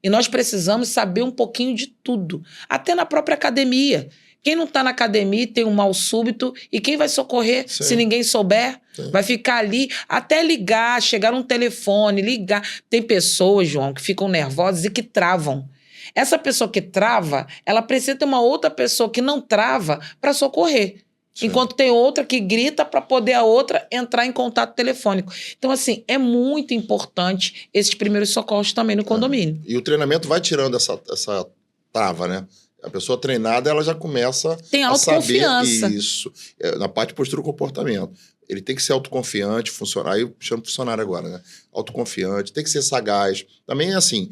E nós precisamos saber um pouquinho de tudo, até na própria academia. Quem não está na academia tem um mal súbito, e quem vai socorrer se ninguém souber? Sim. Vai ficar ali até ligar, chegar um telefone, ligar. Tem pessoas, João, que ficam nervosas e que travam. Essa pessoa que trava, ela precisa ter uma outra pessoa que não trava para socorrer. Sim. Enquanto tem outra que grita para poder a outra entrar em contato telefônico. Então, assim, é muito importante esses primeiros socorros também no condomínio. E o treinamento vai tirando essa trava, né? A pessoa treinada, ela já começa tem autoconfiança. A saber isso. Na parte de postura e comportamento. Ele tem que ser autoconfiante, funcionar. Aí eu chamo funcionário agora, né? Autoconfiante, tem que ser sagaz. Também é assim,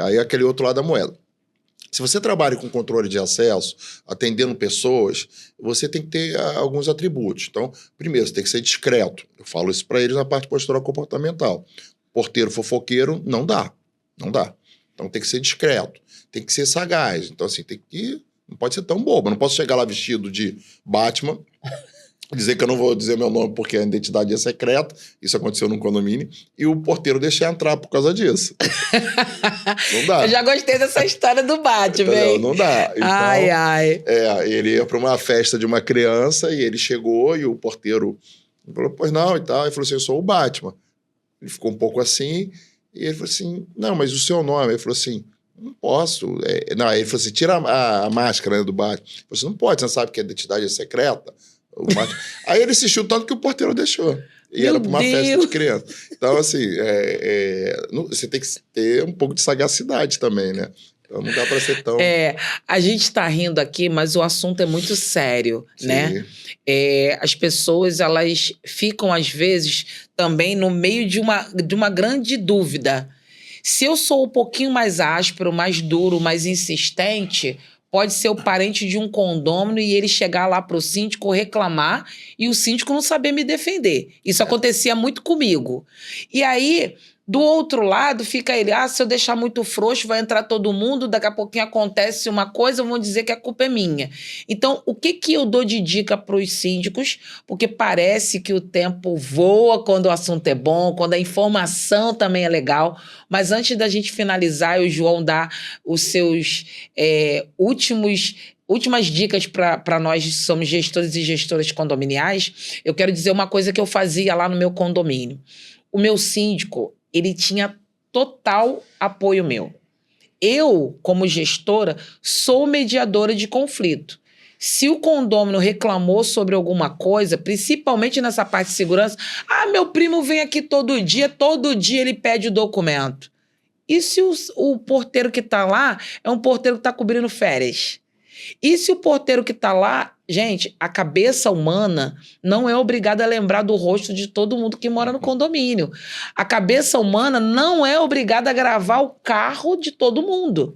aí é aquele outro lado da moeda. Se você trabalha com controle de acesso, atendendo pessoas, você tem que ter alguns atributos. Então, primeiro, você tem que ser discreto. Eu falo isso para eles na parte postural comportamental. Porteiro fofoqueiro, não dá. Não dá. Então, tem que ser discreto. Tem que ser sagaz. Então, assim, tem que... Não pode ser tão bobo. Eu não posso chegar lá vestido de Batman... dizer que eu não vou dizer meu nome porque a identidade é secreta, isso aconteceu num condomínio, e o porteiro deixar entrar por causa disso. Não dá. Eu já gostei dessa história do Batman, hein? Não dá. Então, ai. Ele ia para uma festa de uma criança e ele chegou e o porteiro falou, pois não, e tal. Ele falou assim, eu sou o Batman. Ele ficou um pouco assim, e ele falou assim, não, mas o seu nome? Ele falou assim, não posso. Não, ele falou assim, tira a máscara, né, do Batman. Ele falou assim, não pode, você não sabe que a identidade é secreta? Aí ele insistiu tanto que o porteiro deixou. E era para uma festa de criança. Então, assim, você tem que ter um pouco de sagacidade também, né? Então não dá para ser tão... a gente está rindo aqui, mas o assunto é muito sério, sim, né? As pessoas, elas ficam, às vezes, também no meio de uma grande dúvida. Se eu sou um pouquinho mais áspero, mais duro, mais insistente... Pode ser o parente de um condômino e ele chegar lá para o síndico reclamar e o síndico não saber me defender. Isso acontecia muito comigo. E aí, do outro lado, fica ele, se eu deixar muito frouxo, vai entrar todo mundo, daqui a pouquinho acontece uma coisa, vão dizer que a culpa é minha. Então, o que eu dou de dica para os síndicos? Porque parece que o tempo voa quando o assunto é bom, quando a informação também é legal. Mas antes da gente finalizar, o João dá os seus últimas dicas para nós que somos gestores e gestoras condominiais, eu quero dizer uma coisa que eu fazia lá no meu condomínio. O meu síndico, ele tinha total apoio meu. Eu, como gestora, sou mediadora de conflito. Se o condômino reclamou sobre alguma coisa, principalmente nessa parte de segurança, meu primo vem aqui todo dia ele pede o documento. E se o porteiro que está lá é um porteiro que está cobrindo férias? E se o porteiro que está lá... Gente, a cabeça humana não é obrigada a lembrar do rosto de todo mundo que mora no condomínio. A cabeça humana não é obrigada a gravar o carro de todo mundo.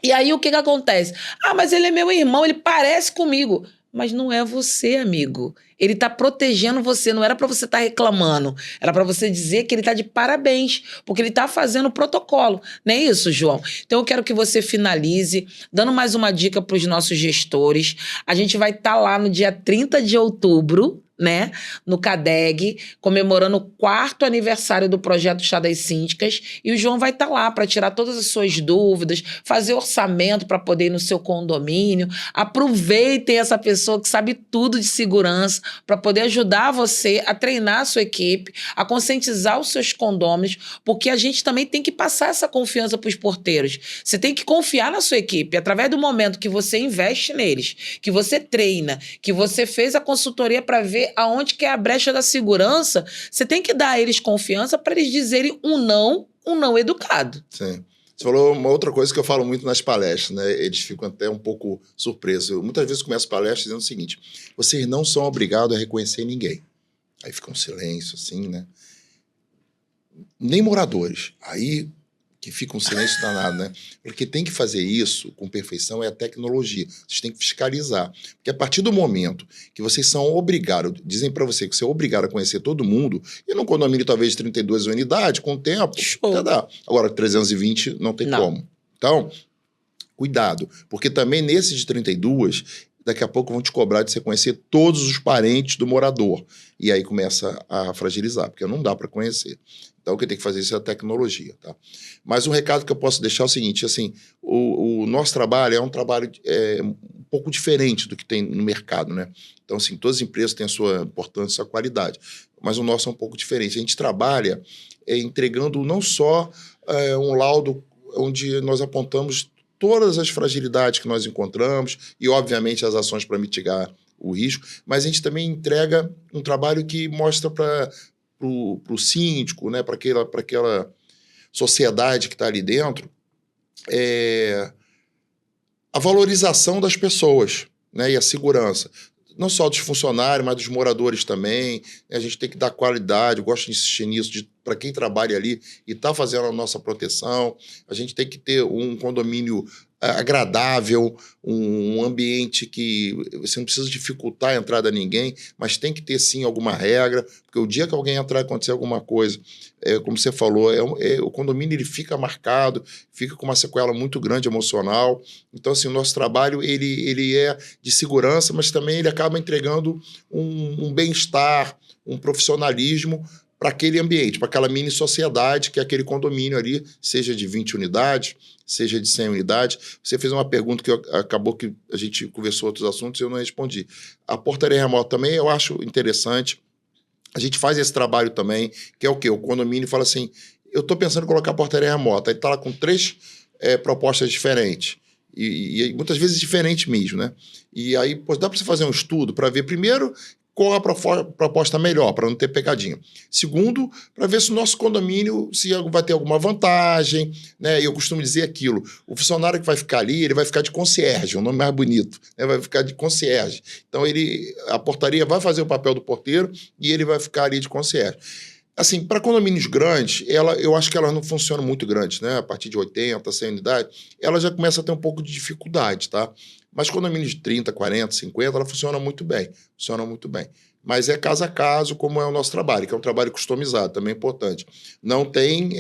E aí o que acontece? Mas ele é meu irmão, ele parece comigo. Mas não é você, amigo. Ele está protegendo você, não era para você estar reclamando. Era para você dizer que ele está de parabéns, porque ele está fazendo o protocolo. Não é isso, João? Então eu quero que você finalize, dando mais uma dica para os nossos gestores. A gente vai estar lá no dia 30 de outubro, né, no CADEG, comemorando o 4º aniversário do projeto Chá das Síndicas, e o João vai estar lá para tirar todas as suas dúvidas, fazer orçamento para poder ir no seu condomínio. Aproveitem essa pessoa que sabe tudo de segurança para poder ajudar você a treinar a sua equipe, a conscientizar os seus condôminos, porque a gente também tem que passar essa confiança para os porteiros. Você tem que confiar na sua equipe, através do momento que você investe neles, que você treina, que você fez a consultoria para ver aonde que é a brecha da segurança, você tem que dar a eles confiança para eles dizerem um não educado. Sim. Você falou uma outra coisa que eu falo muito nas palestras, né? Eles ficam até um pouco surpresos. Eu, muitas vezes começo palestras dizendo o seguinte, vocês não são obrigados a reconhecer ninguém. Aí fica um silêncio assim, né? Nem moradores. Aí que fica um silêncio danado, né? Porque tem que fazer isso com perfeição é a tecnologia. Vocês têm que fiscalizar. Porque a partir do momento que vocês são obrigados, dizem para você que você é obrigado a conhecer todo mundo, e num condomínio talvez de 32 unidades, com o tempo, até dá. Agora, 320 não tem como. Então, cuidado. Porque também nesses de 32, daqui a pouco vão te cobrar de você conhecer todos os parentes do morador. E aí começa a fragilizar, porque não dá para conhecer. Então, quem tem que fazer isso é a tecnologia, tá? Mas um recado que eu posso deixar é o seguinte, assim, o nosso trabalho é um trabalho um pouco diferente do que tem no mercado, né? Então, assim, todas as empresas têm a sua importância, a sua qualidade, mas o nosso é um pouco diferente. A gente trabalha entregando não só um laudo onde nós apontamos todas as fragilidades que nós encontramos e, obviamente, as ações para mitigar o risco, mas a gente também entrega um trabalho que mostra para o síndico, né, para aquela sociedade que está ali dentro, a valorização das pessoas, né, e a segurança. Não só dos funcionários, mas dos moradores também. A gente tem que dar qualidade, eu gosto de insistir nisso, para quem trabalha ali e está fazendo a nossa proteção. A gente tem que ter um condomínio agradável, um ambiente que você não precisa dificultar a entrada de ninguém, mas tem que ter, sim, alguma regra, porque o dia que alguém entrar e acontecer alguma coisa, como você falou, o condomínio ele fica marcado, fica com uma sequela muito grande emocional. Então, assim, o nosso trabalho ele é de segurança, mas também ele acaba entregando um bem-estar, um profissionalismo para aquele ambiente, para aquela mini sociedade que é aquele condomínio ali, seja de 20 unidades, seja de 100 unidades. Você fez uma pergunta que acabou que a gente conversou outros assuntos e eu não respondi. A portaria remota também eu acho interessante. A gente faz esse trabalho também, que é o quê? O condomínio fala assim, eu estou pensando em colocar a portaria remota. Aí está lá com 3 propostas diferentes. E muitas vezes diferentes mesmo, né? E aí dá para você fazer um estudo para ver, primeiro, qual a proposta melhor, para não ter pegadinha. Segundo, para ver se o nosso condomínio se vai ter alguma vantagem, né? Eu costumo dizer aquilo, o funcionário que vai ficar ali, ele vai ficar de concierge, um nome mais bonito, né? Vai ficar de concierge. Então, a portaria vai fazer o papel do porteiro e ele vai ficar ali de concierge. Assim, para condomínios grandes, eu acho que elas não funcionam muito grandes, né? A partir de 80, 100 unidades, ela já começa a ter um pouco de dificuldade, tá? Mas condomínios de 30, 40, 50, ela funciona muito bem. Funciona muito bem. Mas é caso a caso, como é o nosso trabalho, que é um trabalho customizado, também é importante. Não tem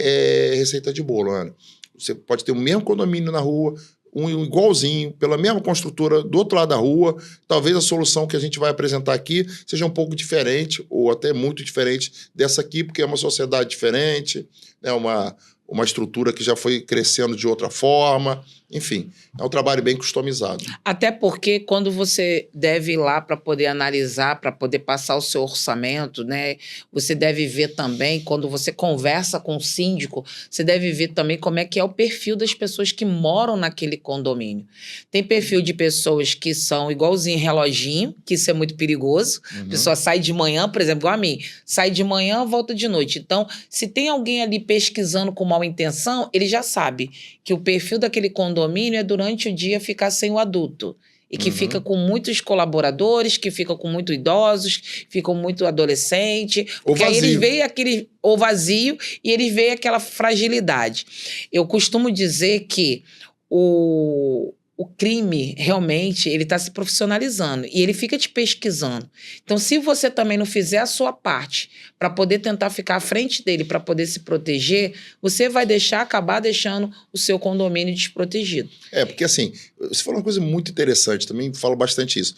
receita de bolo, Ana. Você pode ter o mesmo condomínio na rua, um igualzinho, pela mesma construtora do outro lado da rua. Talvez a solução que a gente vai apresentar aqui seja um pouco diferente, ou até muito diferente dessa aqui, porque é uma sociedade diferente, né? Uma estrutura que já foi crescendo de outra forma. Enfim, é um trabalho bem customizado. Até porque quando você deve ir lá para poder analisar, para poder passar o seu orçamento, né? Você deve ver também, quando você conversa com o síndico, você deve ver também como é que é o perfil das pessoas que moram naquele condomínio. Tem perfil de pessoas que são igualzinho reloginho, que isso é muito perigoso. A pessoa sai de manhã, por exemplo, igual a mim, sai de manhã, volta de noite. Então, se tem alguém ali pesquisando com má intenção, ele já sabe que o perfil daquele condomínio é durante o dia ficar sem o adulto. E que fica com muitos colaboradores, que fica com muitos idosos, ficam muito adolescentes. Porque aí eles veem aquele ou vazio e eles veem aquela fragilidade. Eu costumo dizer que o crime, realmente, ele está se profissionalizando e ele fica te pesquisando. Então, se você também não fizer a sua parte para poder tentar ficar à frente dele, para poder se proteger, você vai acabar deixando o seu condomínio desprotegido. Porque assim, você falou uma coisa muito interessante, também falo bastante isso.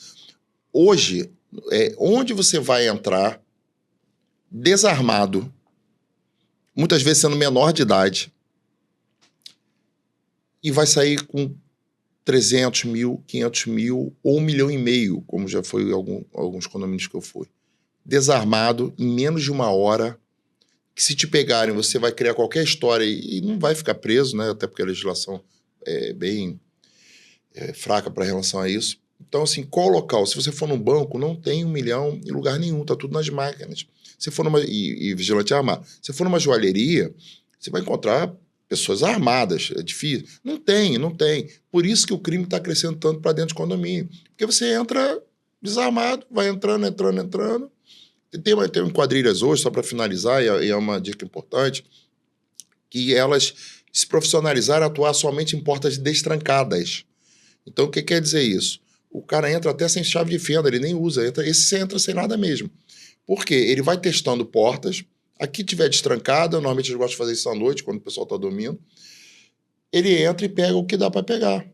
Hoje, onde você vai entrar desarmado, muitas vezes sendo menor de idade, e vai sair com 300 mil, 500 mil ou 1,5 milhão, como já foi alguns condomínios que eu fui. Desarmado, em menos de 1 hora, que se te pegarem, você vai criar qualquer história e não vai ficar preso, né? Até porque a legislação é bem fraca para relação a isso. Então, assim, qual local? Se você for num banco, não tem 1 milhão em lugar nenhum, tá tudo nas máquinas. Se for e vigilante armado. Se for numa joalheria, você vai encontrar pessoas armadas, é difícil. Não tem. Por isso que o crime está crescendo tanto para dentro de condomínio. Porque você entra desarmado, vai entrando. Tem quadrilhas hoje, só para finalizar, e é uma dica importante, que elas se profissionalizaram a atuar somente em portas destrancadas. Então, o que quer dizer isso? O cara entra até sem chave de fenda, ele nem usa. Esse entra sem nada mesmo. Por quê? Ele vai testando portas. Aqui tiver destrancada, normalmente eles gostam de fazer isso à noite, quando o pessoal está dormindo. Ele entra e pega o que dá para pegar.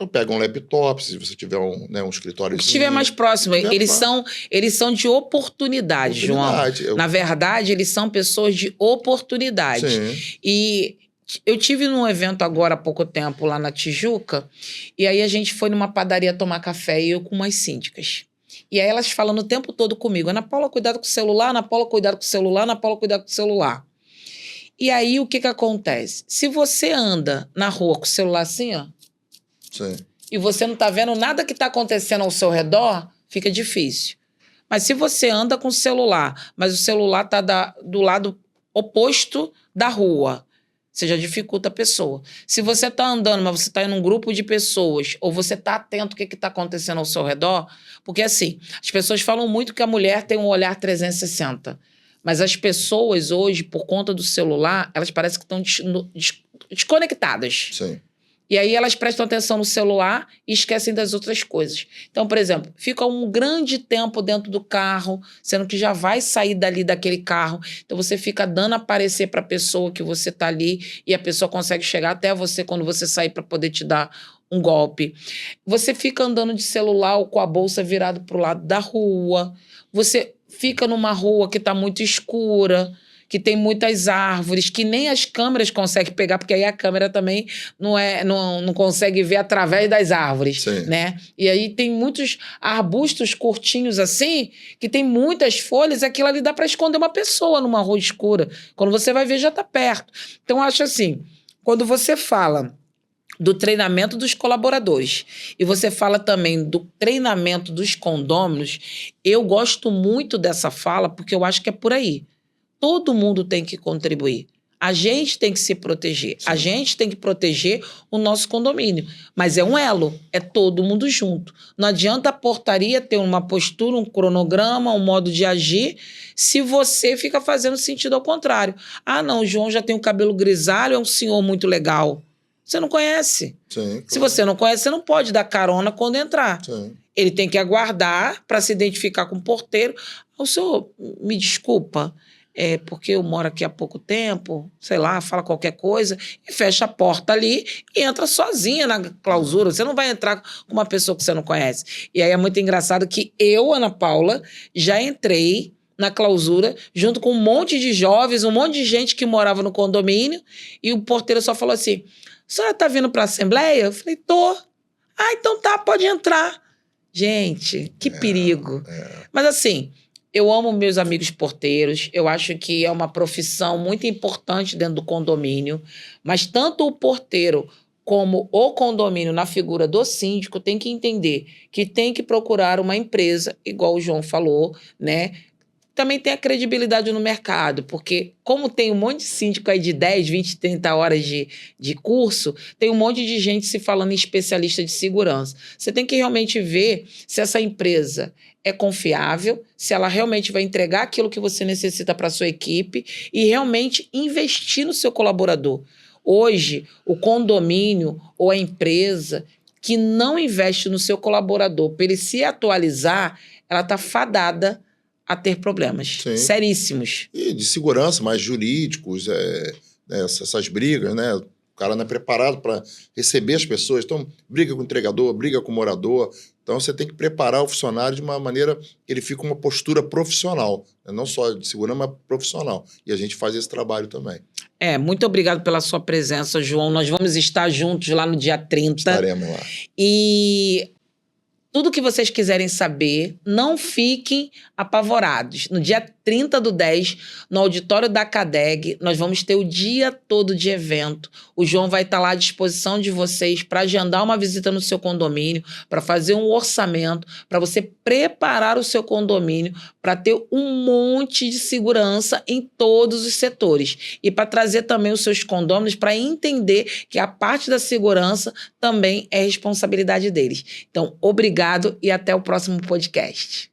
Então pega um laptop, se você tiver um escritório. Que estiver mais próximo. Eles são de oportunidade, João. Na verdade, eles são pessoas de oportunidade. Sim. E eu tive num evento agora há pouco tempo lá na Tijuca, e aí a gente foi numa padaria tomar café, e eu com umas síndicas. E aí elas falando o tempo todo comigo, Ana Paula, cuidado com o celular, Ana Paula, cuidado com o celular, Ana Paula, cuidado com o celular. E aí o que acontece? Se você anda na rua com o celular assim, ó, Sim. e você não tá vendo nada que tá acontecendo ao seu redor, fica difícil. Mas se você anda com o celular, mas o celular tá do lado oposto da rua, você já dificulta a pessoa. Se você está andando, mas você está em um grupo de pessoas, ou você está atento ao que está acontecendo ao seu redor, porque assim, as pessoas falam muito que a mulher tem um olhar 360, mas as pessoas hoje, por conta do celular, elas parecem que estão desconectadas. Sim. E aí elas prestam atenção no celular e esquecem das outras coisas. Então, por exemplo, fica um grande tempo dentro do carro, sendo que já vai sair dali daquele carro. Então, você fica dando a parecer para a pessoa que você está ali e a pessoa consegue chegar até você quando você sair para poder te dar um golpe. Você fica andando de celular ou com a bolsa virada para o lado da rua. Você fica numa rua que está muito escura, que tem muitas árvores, que nem as câmeras conseguem pegar, porque aí a câmera também não consegue ver através das árvores, Sim. né? E aí tem muitos arbustos curtinhos assim, que tem muitas folhas, aquilo ali dá para esconder uma pessoa numa rua escura. Quando você vai ver, já está perto. Então, eu acho assim, quando você fala do treinamento dos colaboradores e você fala também do treinamento dos condôminos, eu gosto muito dessa fala, porque eu acho que é por aí. Todo mundo tem que contribuir. A gente tem que se proteger. Sim. A gente tem que proteger o nosso condomínio. Mas é um elo, é todo mundo junto. Não adianta a portaria ter uma postura, um cronograma, um modo de agir, se você fica fazendo sentido ao contrário. Ah, não, o João já tem o cabelo grisalho, é um senhor muito legal. Você não conhece. Sim, claro. Se você não conhece, você não pode dar carona quando entrar. Sim. Ele tem que aguardar para se identificar com o porteiro. O senhor, me desculpa, porque eu moro aqui há pouco tempo, sei lá, fala qualquer coisa, e fecha a porta ali e entra sozinha na clausura. Você não vai entrar com uma pessoa que você não conhece. E aí é muito engraçado que eu, Ana Paula, já entrei na clausura junto com um monte de jovens, um monte de gente que morava no condomínio, e o porteiro só falou assim, a senhora tá vindo para a Assembleia? Eu falei, tô. Ah, então tá, pode entrar. Gente, que perigo. Mas assim, eu amo meus amigos porteiros, eu acho que é uma profissão muito importante dentro do condomínio, mas tanto o porteiro como o condomínio, na figura do síndico, tem que entender que tem que procurar uma empresa, igual o João falou, né? Também tem a credibilidade no mercado, porque como tem um monte de síndico aí de 10, 20, 30 horas de curso, tem um monte de gente se falando em especialista de segurança. Você tem que realmente ver se essa empresa é confiável, se ela realmente vai entregar aquilo que você necessita para a sua equipe e realmente investir no seu colaborador. Hoje, o condomínio ou a empresa que não investe no seu colaborador para ele se atualizar, ela está fadada a ter problemas. Sim. Seríssimos. E de segurança, mais jurídicos, essas brigas, né? O cara não é preparado para receber as pessoas. Então, briga com o entregador, briga com o morador. Então, você tem que preparar o funcionário de uma maneira que ele fique com uma postura profissional. Né? Não só de segurança, mas profissional. E a gente faz esse trabalho também. Muito obrigado pela sua presença, João. Nós vamos estar juntos lá no dia 30. Estaremos lá. E tudo que vocês quiserem saber, não fiquem apavorados. No dia 30/10, no auditório da CADEG, nós vamos ter o dia todo de evento. O João vai estar lá à disposição de vocês para agendar uma visita no seu condomínio, para fazer um orçamento, para você preparar o seu condomínio para ter um monte de segurança em todos os setores. E para trazer também os seus condôminos para entender que a parte da segurança também é responsabilidade deles. Então, obrigado e até o próximo podcast.